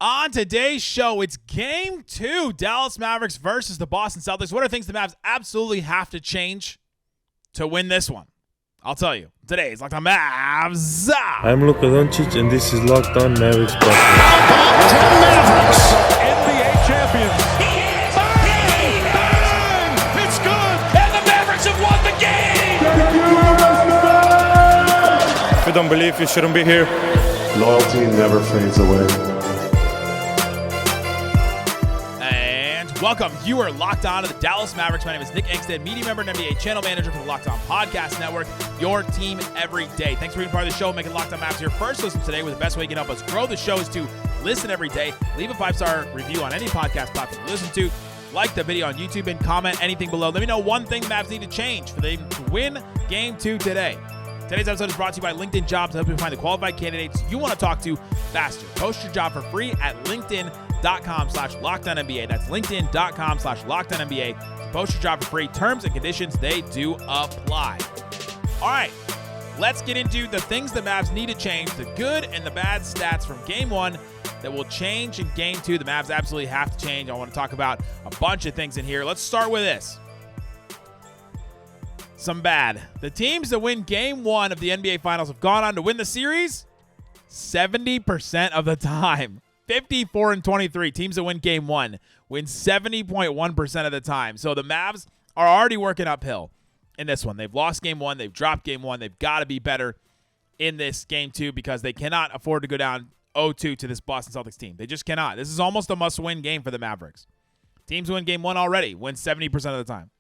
On today's show, it's Game 2, Dallas Mavericks versus the Boston Celtics. What are things the Mavs absolutely have to change to win this one? I'll tell you. Today is Locked On Mavs. I'm Luka Doncic, and this is Locked On Mavericks. Mavericks, NBA champions. Bang! It's good! And the Mavericks have won the game! If you don't believe, you shouldn't be here. Loyalty never fades away. Welcome. You are locked on to the Dallas Mavericks. My name is Nick Angstadt, media member and NBA channel manager for the Locked On Podcast Network, your team every day. Thanks for being part of the show, making Locked On Mavs your first listen today. With the best way you can help us grow the show is to listen every day. Leave a 5-star review on any podcast platform you listen to. Like the video on YouTube and comment anything below. Let me know one thing the Mavs need to change for them to win Game 2 today. Today's episode is brought to you by LinkedIn Jobs, helping you find the qualified candidates you want to talk to faster. Post your job for free at LinkedIn.com/LockedOnNBA. That's LinkedIn.com/LockedOnNBA. To post your job for free. Terms and conditions, they do apply. All right, let's get into the things the Mavs need to change, the good and the bad stats from Game 1 that will change in Game 2. The Mavs absolutely have to change. I want to talk about a bunch of things in here. Let's start with this. Some bad. The teams that win Game 1 of the NBA Finals have gone on to win the series 70% of the time. 54-23. Teams that win Game 1 win 70.1% of the time. So the Mavs are already working uphill in this one. They've lost Game 1. They've dropped Game 1. They've got to be better in this Game 2 because they cannot afford to go down 0-2 to this Boston Celtics team. They just cannot. This is almost a must-win game for the Mavericks. Teams who win Game 1 already win 70% of the time.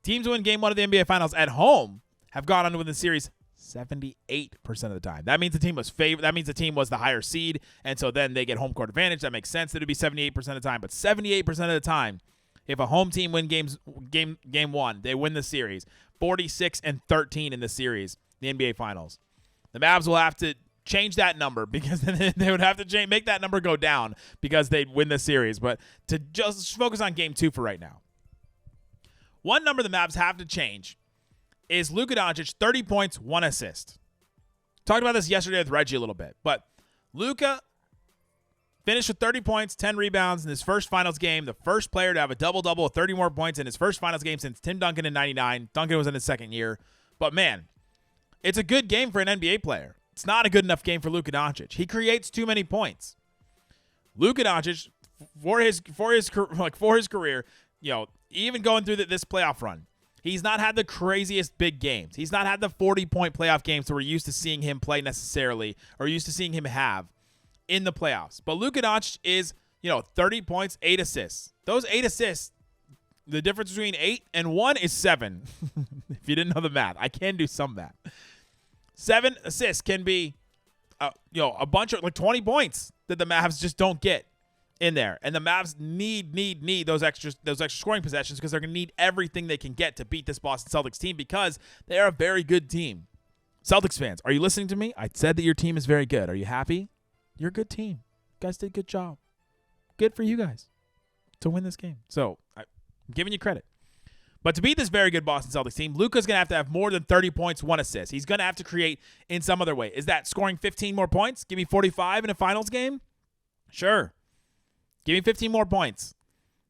Teams who win Game 1 of the NBA Finals at home have gone on to win the series 78% of the time. That means the team was favored. That means the team was the higher seed, and so then they get home court advantage. That makes sense that it would be 78% of the time. But 78% of the time, if a home team win game 1, they win the series. 46-13 in the series, the NBA Finals. The Mavs will have to change that number because then they would have to make that number go down because they'd win the series. But to just focus on Game 2 for right now. One number the Mavs have to change is Luka Doncic, 30 points, 1 assist. Talked about this yesterday with Reggie a little bit, but Luka finished with 30 points, 10 rebounds in his first finals game, the first player to have a double-double with 30 more points in his first finals game since Tim Duncan in 99. Duncan was in his second year. But, man, it's a good game for an NBA player. It's not a good enough game for Luka Doncic. He creates too many points. Luka Doncic, for his career, you know, even going through this playoff run, he's not had the craziest big games. He's not had the 40-point playoff games that we're used to seeing him play necessarily or used to seeing him have in the playoffs. But Luka Doncic is, 30 points, 8 assists. Those 8 assists, the difference between 8 and 1 is 7. If you didn't know the math, I can do some math. 7 assists can be, a bunch of 20 points that the Mavs just don't get in there. And the Mavs need those extra scoring possessions because they're going to need everything they can get to beat this Boston Celtics team because they are a very good team. Celtics fans, are you listening to me? I said that your team is very good. Are you happy? You're a good team. You guys did a good job. Good for you guys to win this game. So I'm giving you credit. But to beat this very good Boston Celtics team, Luka's going to have more than 30 points, 1 assist. He's going to have to create in some other way. Is that scoring 15 more points? Give me 45 in a finals game? Sure. Give me 15 more points.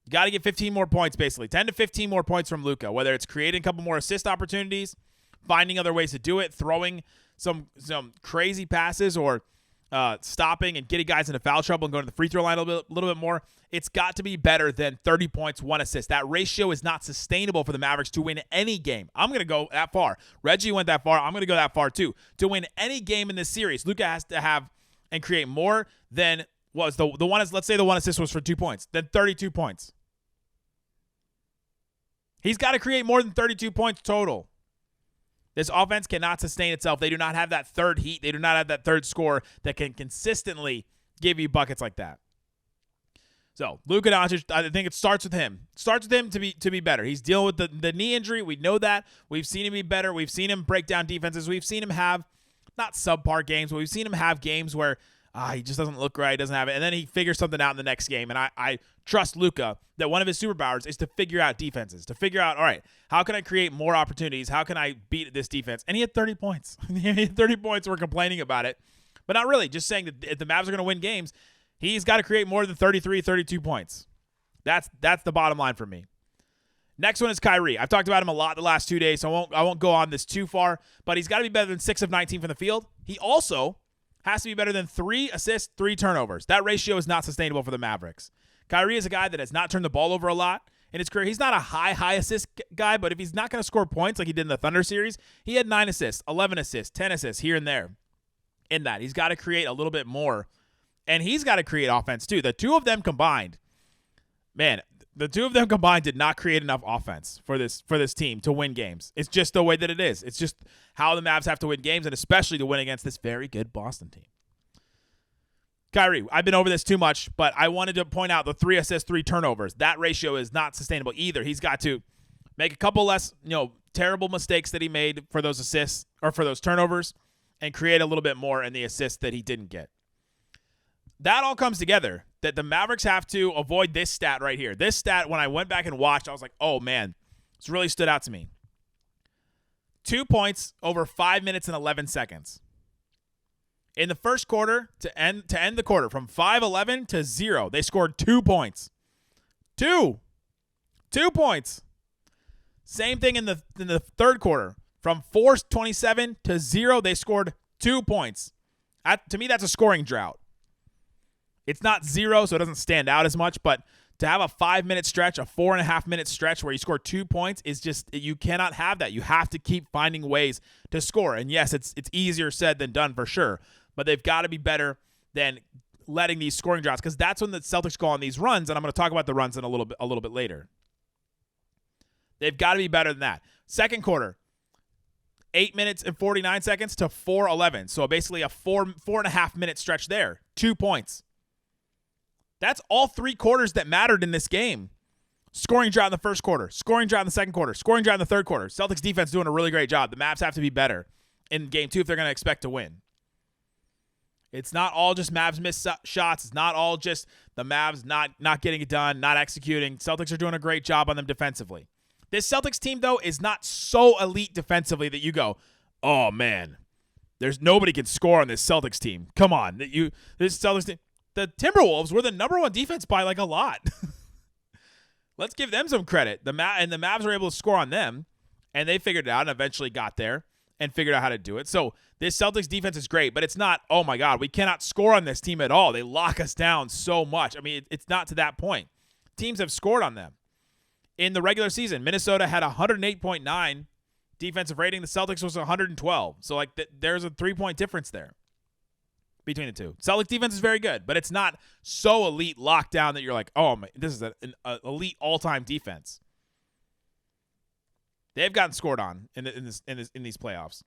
You got to get 15 more points, basically. 10 to 15 more points from Luka, whether it's creating a couple more assist opportunities, finding other ways to do it, throwing some crazy passes, or stopping and getting guys into foul trouble and going to the free throw line a little bit more. It's got to be better than 30 points, 1 assist. That ratio is not sustainable for the Mavericks to win any game. I'm going to go that far. Reggie went that far. I'm going to go that far too. To win any game in this series, Luka has to have and create more than was the one is, let's say the 1 assist was for 2 points, then 32 points. He's got to create more than 32 points total. This offense cannot sustain itself. They do not have that third heat. They do not have that third score that can consistently give you buckets like that. So Luka Doncic, I think it starts with him. It starts with him to be better. He's dealing with the knee injury. We know that. We've seen him be better. We've seen him break down defenses. We've seen him have not subpar games, but we've seen him have games where he just doesn't look right, doesn't have it, and then he figures something out in the next game. And I trust Luka that one of his superpowers is to figure out defenses, to figure out, all right, how can I create more opportunities? How can I beat this defense? And he had 30 points. He had 30 points. We're complaining about it, but not really. Just saying that if the Mavs are going to win games, He's got to create more than 33, 32 points. That's the bottom line for me. Next one is Kyrie. I've talked about him a lot the last 2 days, so I won't go on this too far, but he's got to be better than 6 of 19 from the field. He also has to be better than 3 assists, 3 turnovers. That ratio is not sustainable for the Mavericks. Kyrie is a guy that has not turned the ball over a lot in his career. He's not a high assist guy, but if he's not going to score points like he did in the Thunder series, he had 9 assists, 11 assists, 10 assists here and there in that. He's got to create a little bit more, and he's got to create offense too. The two of them combined, man, did not create enough offense for this team to win games. It's just the way that it is. It's just how the Mavs have to win games, and especially to win against this very good Boston team. Kyrie, I've been over this too much, but I wanted to point out the 3 assists, 3 turnovers. That ratio is not sustainable either. He's got to make a couple less, terrible mistakes that he made for those assists or for those turnovers and create a little bit more in the assists that he didn't get. That all comes together, that the Mavericks have to avoid this stat right here. This stat, when I went back and watched, I was like, oh, man, this really stood out to me. 2 points over 5 minutes and 11 seconds. In the first quarter, to end the quarter, from 5-11 to 0, they scored 2 points. 2 points. Same thing in the third quarter. From 4-27 to 0, they scored 2 points. To me, that's a scoring drought. It's not 0, so it doesn't stand out as much, but to have a 5-minute stretch, a 4.5-minute stretch where you score 2 points is just, you cannot have that. You have to keep finding ways to score. And yes, it's easier said than done for sure, but they've got to be better than letting these scoring droughts, because that's when the Celtics go on these runs, and I'm going to talk about the runs in a little bit later. They've got to be better than that. Second quarter, 8 minutes and 49 seconds to 4:11. So basically a 4.5 minute stretch there. 2 points. That's all 3 quarters that mattered in this game. Scoring drought in the first quarter, scoring drought in the second quarter, scoring drought in the third quarter. Celtics defense doing a really great job. The Mavs have to be better in game 2 if they're going to expect to win. It's not all just Mavs missed shots. It's not all just the Mavs not getting it done, not executing. Celtics are doing a great job on them defensively. This Celtics team, though, is not so elite defensively that you go, oh, man, there's nobody can score on this Celtics team. Come on. This Celtics team. The Timberwolves were the number 1 defense by like a lot. Let's give them some credit. The Mavs were able to score on them, and they figured it out and eventually got there and figured out how to do it. So this Celtics defense is great, but it's not, oh, my God, we cannot score on this team at all. They lock us down so much. I mean, it's not to that point. Teams have scored on them. In the regular season, Minnesota had 108.9 defensive rating. The Celtics was 112. So, like, there's a 3-point difference there between the two. Celtics defense is very good, but it's not so elite lockdown that you're like, oh, man, this is an elite all-time defense. They've gotten scored on in these playoffs.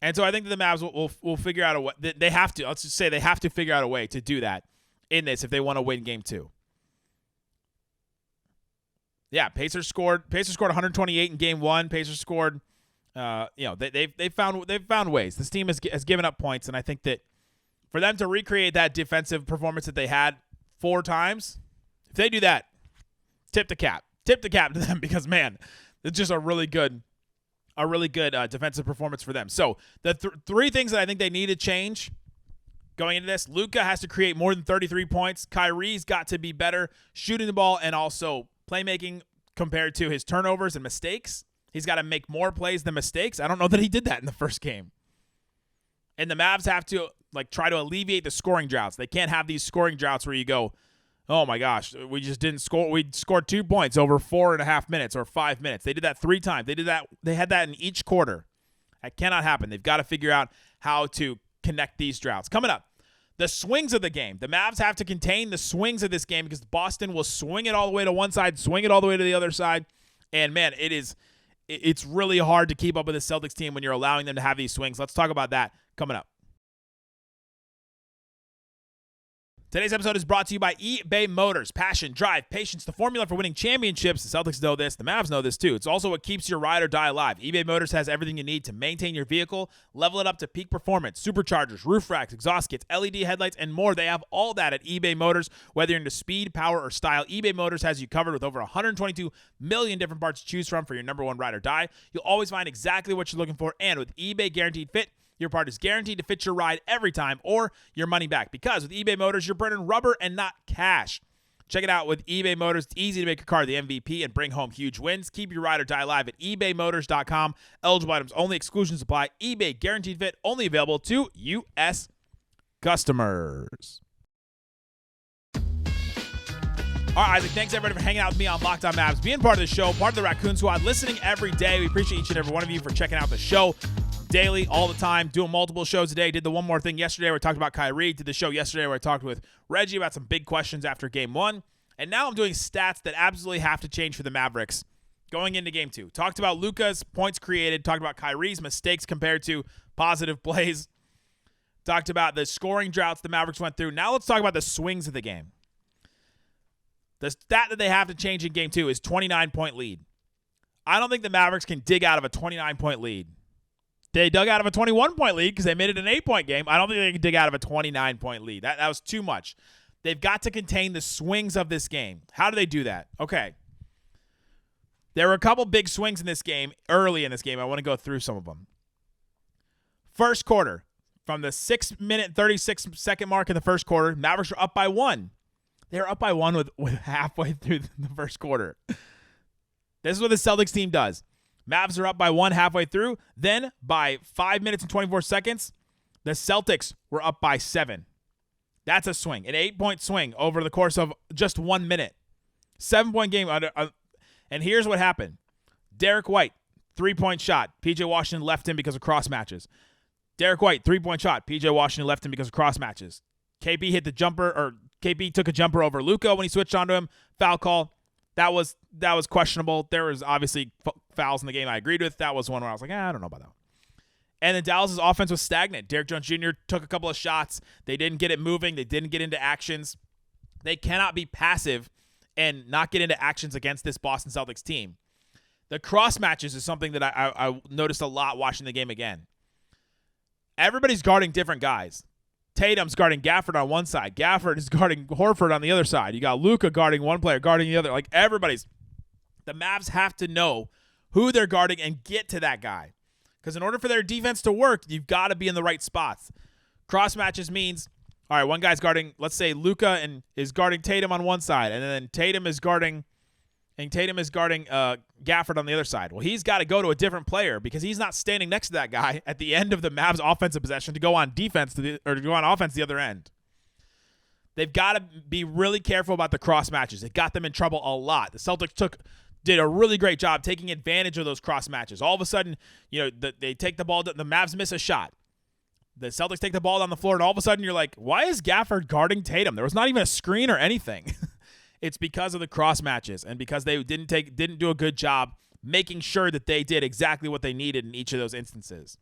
And so I think that the Mavs will figure out a way. They have to. Let's just say they have to figure out a way to do that in this if they want to win game 2. Yeah, Pacers scored 128 in game 1. Pacers scored, they've found ways. This team has given up points, and I think that for them to recreate that defensive performance that they had 4 times, if they do that, tip the cap to them, because man, it's just a really good defensive performance for them. So the 3 things that I think they need to change going into this: Luka has to create more than 33 points. Kyrie's got to be better shooting the ball and also playmaking compared to his turnovers and mistakes. He's got to make more plays than mistakes. I don't know that he did that in the first game. And the Mavs have to try to alleviate the scoring droughts. They can't have these scoring droughts where you go, oh my gosh, we just didn't score. We scored 2 points over 4.5 minutes or 5 minutes. They did that 3 times. They had that in each quarter. That cannot happen. They've got to figure out how to connect these droughts. Coming up, the swings of the game. The Mavs have to contain the swings of this game because Boston will swing it all the way to one side, swing it all the way to the other side. And, man, it's really hard to keep up with the Celtics team when you're allowing them to have these swings. Let's talk about that coming up. Today's episode is brought to you by eBay Motors. Passion, drive, patience, the formula for winning championships. The Celtics know this. The Mavs know this too. It's also what keeps your ride or die alive. eBay Motors has everything you need to maintain your vehicle, level it up to peak performance, superchargers, roof racks, exhaust kits, LED headlights, and more. They have all that at eBay Motors. Whether you're into speed, power, or style, eBay Motors has you covered with over 122 million different parts to choose from for your number 1 ride or die. You'll always find exactly what you're looking for, and with eBay Guaranteed Fit, your part is guaranteed to fit your ride every time or your money back. Because with eBay Motors, you're burning rubber and not cash. Check it out with eBay Motors. It's easy to make your car the MVP and bring home huge wins. Keep your ride or die live at ebaymotors.com. Eligible items only. Exclusions apply. eBay guaranteed fit. Only available to U.S. customers. All right, Isaac, thanks everybody for hanging out with me on Locked On Mavs, being part of the show, part of the Raccoon Squad, listening every day. We appreciate each and every one of you for checking out the show daily, all the time, doing multiple shows a day. Did the One More Thing yesterday where I talked about Kyrie. Did the show yesterday where I talked with Reggie about some big questions after Game 1. And now I'm doing stats that absolutely have to change for the Mavericks going into Game 2. Talked about Luka's points created. Talked about Kyrie's mistakes compared to positive plays. Talked about the scoring droughts the Mavericks went through. Now let's talk about the swings of the game. The stat that they have to change in Game 2 is 29-point lead. I don't think the Mavericks can dig out of a 29-point lead. They dug out of a 21-point lead because they made it an 8-point game. I don't think they can dig out of a 29-point lead. That was too much. They've got to contain the swings of this game. How do they do that? Okay. There were a couple big swings in this game, early in this game. I want to go through some of them. First quarter, from the 6-minute, 36-second mark in the first quarter, Mavericks were up by 1. They were up by 1 with halfway through the first quarter. This is what the Celtics team does. Mavs are up by 1 halfway through. Then, by 5 minutes and 24 seconds, the Celtics were up by 7. That's a swing. An 8-point swing over the course of just 1 minute. 7-point game. And here's what happened. Derek White, 3-point shot. P.J. Washington left him because of cross matches. Derek White, 3-point shot. P.J. Washington left him because of cross matches. KP hit the jumper, or KP took a jumper over Luka when he switched onto him. Foul call. That was questionable. There was obviously fouls in the game I agreed with. That was one where I was like, I don't know about that. And then Dallas' offense was stagnant. Derrick Jones Jr. took a couple of shots. They didn't get it moving. They didn't get into actions. They cannot be passive and not get into actions against this Boston Celtics team. The cross matches is something that I noticed a lot watching the game again. Everybody's guarding different guys. Tatum's guarding Gafford on one side. Gafford is guarding Horford on the other side. You got Luka guarding one player, guarding the other. Like everybody's. The Mavs have to know who they're guarding and get to that guy. Because in order for their defense to work, you've got to be in the right spots. Cross matches means, all right, one guy's guarding, let's say Luka and is guarding Tatum on one side, and then Tatum is guarding Gafford on the other side. Well, he's got to go to a different player because he's not standing next to that guy at the end of the Mavs offensive possession to go on defense to go on offense the other end. They've got to be really careful about the cross matches. It got them in trouble a lot. The Celtics did a really great job taking advantage of those cross matches. All of a sudden, they take the ball, the Mavs miss a shot. The Celtics take the ball down the floor, and all of a sudden you're like, why is Gafford guarding Tatum? There was not even a screen or anything. It's because of the cross matches and because they didn't do a good job making sure that they did exactly what they needed in each of those instances.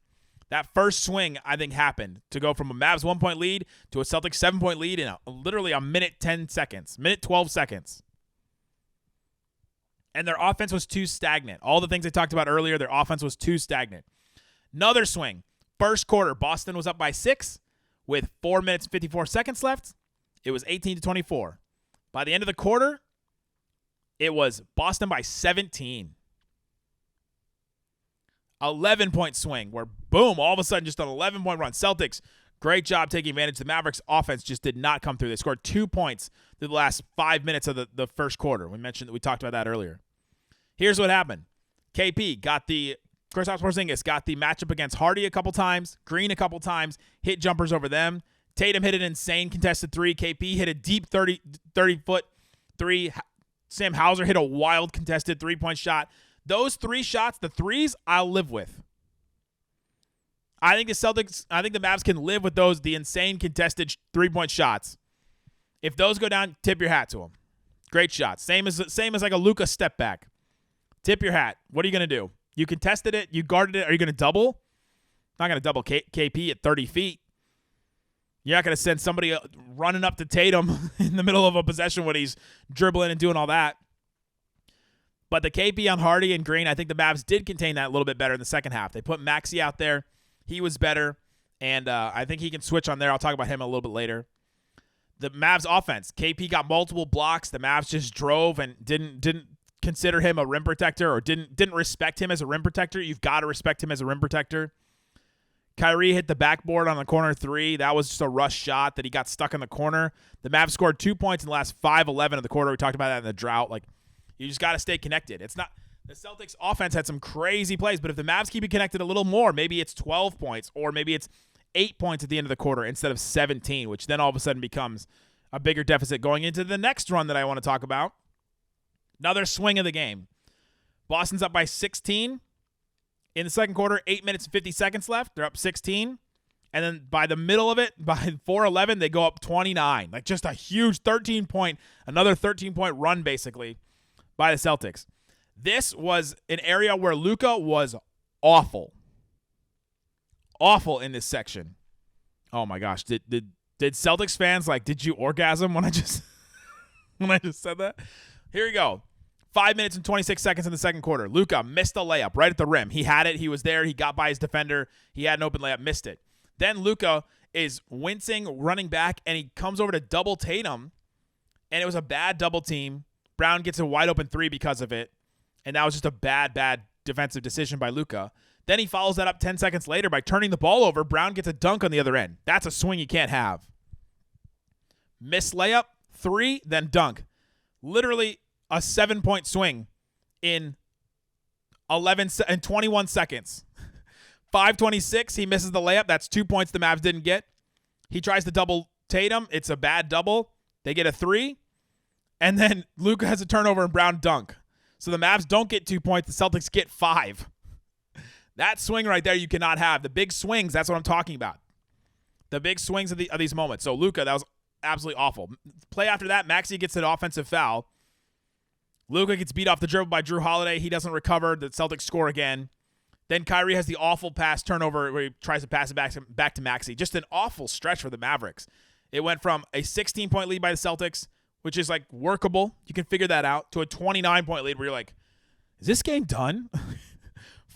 That first swing, I think, happened to go from a Mavs 1-point lead to a Celtics 7-point lead in literally a minute 12 seconds. And their offense was too stagnant. All the things I talked about earlier, their offense was too stagnant. Another swing. First quarter, Boston was up by 6 with 4 minutes and 54 seconds left. It was 18-24. By the end of the quarter, it was Boston by 17. 11-point swing where, boom, all of a sudden just an 11-point run. Celtics, great job taking advantage. The Mavericks offense just did not come through. They scored 2 points through the last 5 minutes of the first quarter. We talked about that earlier. Here's what happened. KP got Kristaps Porzingis got the matchup against Hardy a couple times, Green a couple times, hit jumpers over them. Tatum hit an insane contested 3. KP hit a deep 30-foot 3. Sam Hauser hit a wild contested 3-point shot. Those 3 shots, the 3s, I'll live with. I think the Mavs can live with those, the insane contested 3-point shots. If those go down, tip your hat to them. Great shots. Same as like a Luka step back. Tip your hat. What are you going to do? You contested it. You guarded it. Are you going to double? Not going to double KP at 30 feet. You're not going to send somebody running up to Tatum in the middle of a possession when he's dribbling and doing all that. But the KP on Hardy and Green, I think the Mavs did contain that a little bit better in the second half. They put Maxey out there. He was better, and I think he can switch on there. I'll talk about him a little bit later. The Mavs offense, KP got multiple blocks. The Mavs just drove and didn't consider him a rim protector or didn't respect him as a rim protector. You've got to respect him as a rim protector. Kyrie hit the backboard on the corner three. That was just a rush shot that he got stuck in the corner. The Mavs scored 2 points in the last 5-11 of the quarter. We talked about that in the drought. Like, you just got to stay connected. It's not the Celtics offense had some crazy plays, but if the Mavs keep it connected a little more, maybe it's 12 points or maybe it's 8 points at the end of the quarter instead of 17, which then all of a sudden becomes a bigger deficit going into the next run that I want to talk about. Another swing of the game. Boston's up by 16 in the second quarter, 8 minutes and 50 seconds left. They're up 16. And then by the middle of it, by 4:11, they go up 29. Like just a huge another 13-point run basically by the Celtics. This was an area where Luka was awful. Awful in this section. Oh my gosh. Did Celtics fans, did you orgasm when I just said that? Here we go. 5 minutes and 26 seconds in the second quarter. Luka missed a layup right at the rim. He had it. He was there. He got by his defender. He had an open layup, missed it. Then Luka is wincing, running back, and he comes over to double Tatum, and it was a bad double team. Brown gets a wide open three because of it, and that was just a bad defensive decision by Luka. Then he follows that up 10 seconds later by turning the ball over. Brown gets a dunk on the other end. That's a swing you can't have. Missed layup, three, then dunk. Literally a 7-point swing in 21 seconds. 5:26, he misses the layup. That's 2 points the Mavs didn't get. He tries to double Tatum. It's a bad double. They get a three. And then Luka has a turnover and Brown dunk. So the Mavs don't get 2 points. The Celtics get 5. That swing right there you cannot have. The big swings, that's what I'm talking about. The big swings of these moments. So Luka, that was absolutely awful. Play after that, Maxey gets an offensive foul. Luka gets beat off the dribble by Drew Holiday. He doesn't recover. The Celtics score again. Then Kyrie has the awful pass turnover where he tries to pass it back to Maxey. Just an awful stretch for the Mavericks. It went from a 16-point lead by the Celtics, which is workable. You can figure that out, to a 29-point lead where you're like, is this game done?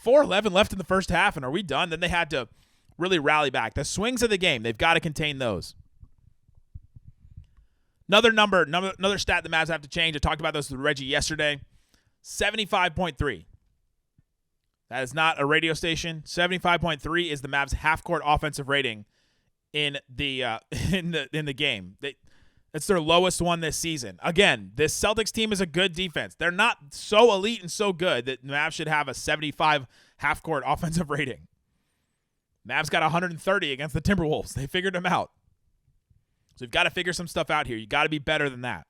4:11 left in the first half, and are we done? Then they had to really rally back. The swings of the game, they've got to contain those. Another stat the Mavs have to change. I talked about this with Reggie yesterday. 75.3. That is not a radio station. 75.3 is the Mavs half-court offensive rating in the game. It's their lowest one this season. Again, this Celtics team is a good defense. They're not so elite and so good that the Mavs should have a 75 half-court offensive rating. Mavs got 130 against the Timberwolves. They figured them out. So you've got to figure some stuff out here. You got to be better than that.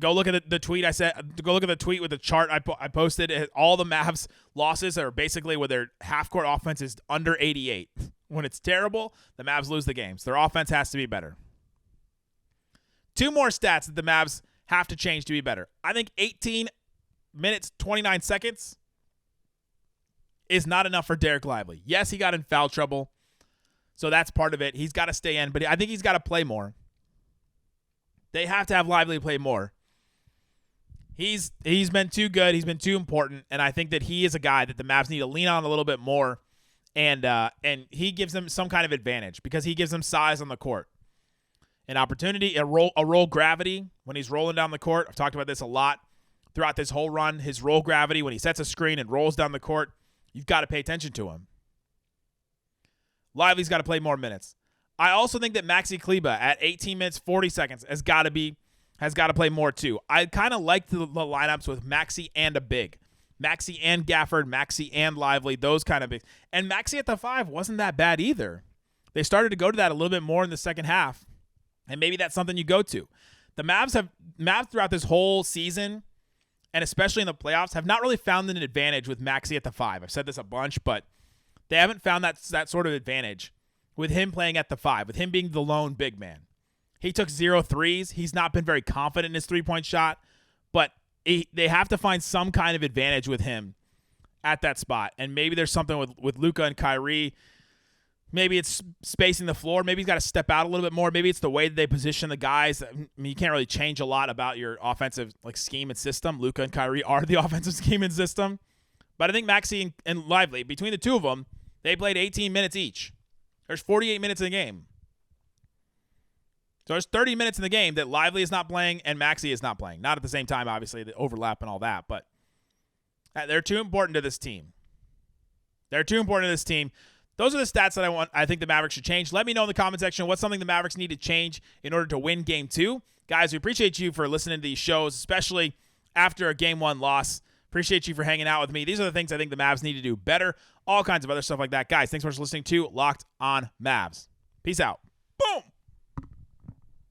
Go look at the tweet I said. Go look at the tweet with the chart I posted. All the Mavs losses are basically where their half-court offense is under 88. When it's terrible, the Mavs lose the games. Their offense has to be better. 2 more stats that the Mavs have to change to be better. I think 18 minutes, 29 seconds is not enough for Derrick Lively. Yes, he got in foul trouble, so that's part of it. He's got to stay in, but I think he's got to play more. They have to have Lively play more. He's been too good. He's been too important, and I think that he is a guy that the Mavs need to lean on a little bit more, and he gives them some kind of advantage because he gives them size on the court. An opportunity, a roll gravity when he's rolling down the court. I've talked about this a lot throughout this whole run. His roll gravity when he sets a screen and rolls down the court, you've got to pay attention to him. Lively's got to play more minutes. I also think that Maxi Kleber at 18 minutes, 40 seconds has got to play more too. I kind of like the lineups with Maxi and a big. Maxi and Gafford, Maxi and Lively, those kind of bigs. And Maxi at the 5 wasn't that bad either. They started to go to that a little bit more in the second half. And maybe that's something you go to. The Mavs throughout this whole season, and especially in the playoffs, have not really found an advantage with Maxi at the 5. I've said this a bunch, but they haven't found that sort of advantage with him playing at the 5, with him being the lone big man. He took 0 threes. He's not been very confident in his three-point shot, but they have to find some kind of advantage with him at that spot. And maybe there's something with Luka and Kyrie. Maybe it's spacing the floor. Maybe he's got to step out a little bit more. Maybe it's the way that they position the guys. I mean, you can't really change a lot about your offensive scheme and system. Luka and Kyrie are the offensive scheme and system. But I think Maxi and Lively, between the two of them, they played 18 minutes each. There's 48 minutes in the game. So there's 30 minutes in the game that Lively is not playing and Maxi is not playing. Not at the same time, obviously, the overlap and all that. But they're too important to this team. those are the stats that I think the Mavericks should change. Let me know in the comment section what's something the Mavericks need to change in order to win Game 2. Guys, we appreciate you for listening to these shows, especially after a Game 1 loss. Appreciate you for hanging out with me. These are the things I think the Mavs need to do better. All kinds of other stuff like that. Guys, thanks so much for listening to Locked on Mavs. Peace out. Boom.